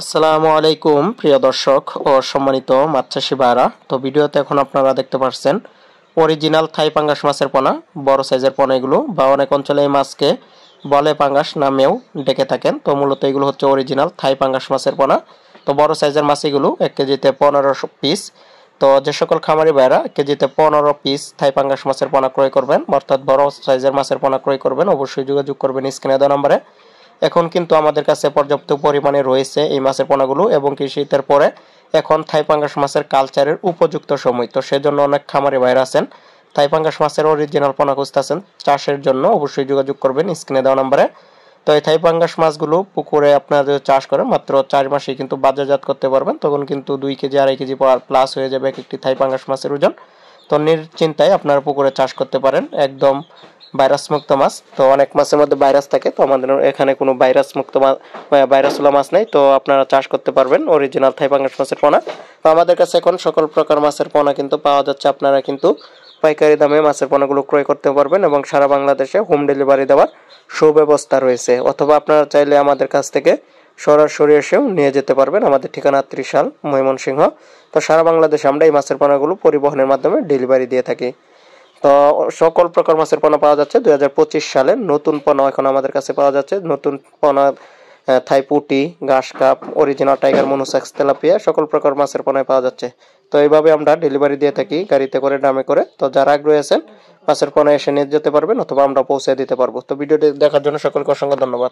আসসালামু আলাইকুম প্রিয় দর্শক ও সম্মানিত মাছ চাষি ভাইরা। তো ভিডিওতে এখন আপনারা দেখতে পাচ্ছেন অরিজিনাল থাই পাঙ্গাস মাছের পোনা, বড় সাইজের পোনা এগুলো, বা অনেক অঞ্চলে এই মাছকে বলে পাঙ্গাস নামেও ডেকে থাকেন। তো মূলত এগুলো হচ্ছে অরিজিনাল থাই পাঙ্গাস মাছের পোনা। তো বড় সাইজের মাছ এগুলো 1 কেজিতে 1500 পিস। তো যে সকল খামারি ভাইরা 1 কেজিতে 15 পিস থাই পাঙ্গাস মাছের পোনা ক্রয় করবেন, অর্থাৎ বড় সাইজের মাছের পোনা ক্রয় করবেন, অবশ্যই যোগাযোগ করবেন স্ক্রিনে দেওয়া নম্বরে। এখন কিন্তু আমাদের কাছে পর্যাপ্ত পরিমাণে রয়েছে এই মাছের পোনাগুলো, এবং কি শীতের পরে এখন থাই পাঙ্গাস মাছের কালচারের উপযুক্ত সময়। তো সেজন্য অনেক খামারি ভাইরা আছেন থাই পাঙ্গাস মাছের অরিজিনাল পোনা খুঁজতেছেন চাষের জন্য, অবশ্যই যোগাযোগ করবেন স্ক্রিনে দেওয়া নম্বরে। তো এই থাই পাঙ্গাস মাছগুলো পুকুরে আপনারা যদি চাষ করেন মাত্র 4 মাসেই কিন্তু বাজারজাত করতে পারবেন, তখন কিন্তু 2 কেজি 2.5 কেজি প্লাস হয়ে যাবে একটি থাই পাঙ্গাস মাছের ওজন। তো নিশ্চিন্তায় আপনারা পুকুরে চাষ করতে পারেন, একদম ভাইরাস মুক্ত মাছ। তো অনেক মাছের মধ্যে ভাইরাস থাকে, তো আমাদের এখানে কোনো ভাইরাস মুক্ত ভাইরাসওয়ালা মাছ নেই। তো আপনারা চাষ করতে পারবেন অরিজিনাল থাই পাঙ্গাস মাছের পোনা। তো আমাদের কাছে এখন সকল প্রকার মাছের পোনা কিন্তু পাওয়া যাচ্ছে। আপনারা কিন্তু পাইকারি দামে মাছের পোনাগুলো ক্রয় করতে পারবেন, এবং সারা বাংলাদেশে হোম ডেলিভারি দেওয়ার সুব্যবস্থা রয়েছে। অথবা আপনারা চাইলে আমাদের কাছ থেকে সরাসরি এসেও নিয়ে যেতে পারবেন। আমাদের ঠিকানা ত্রিশাল, ময়মনসিংহ। তো সারা বাংলাদেশে আমরা এই মাছের পোনাগুলো পরিবহনের মাধ্যমে ডেলিভারি দিয়ে থাকি। তো সকল প্রকার মাছের পোনা পাওয়া যাচ্ছে। 2025 সালের নতুন পোনা এখন আমাদের কাছে পাওয়া যাচ্ছে। নতুন পোনা থাই পুটি, ঘাস cup, original tiger, monosex, tilapia সকল প্রকার মাছের পোনায় পাওয়া যাচ্ছে। তো এইভাবে আমরা ডেলিভারি দিয়ে থাকি গাড়িতে করে, ডামে করে। তো যারা আগ্রহী আছেন মাছের পোনা এসে নিয়ে যেতে পারবেন, অথবা আমরা পৌঁছে দিতে পারবো। তো ভিডিওটি দেখার জন্য সকলকে অসংখ্য ধন্যবাদ।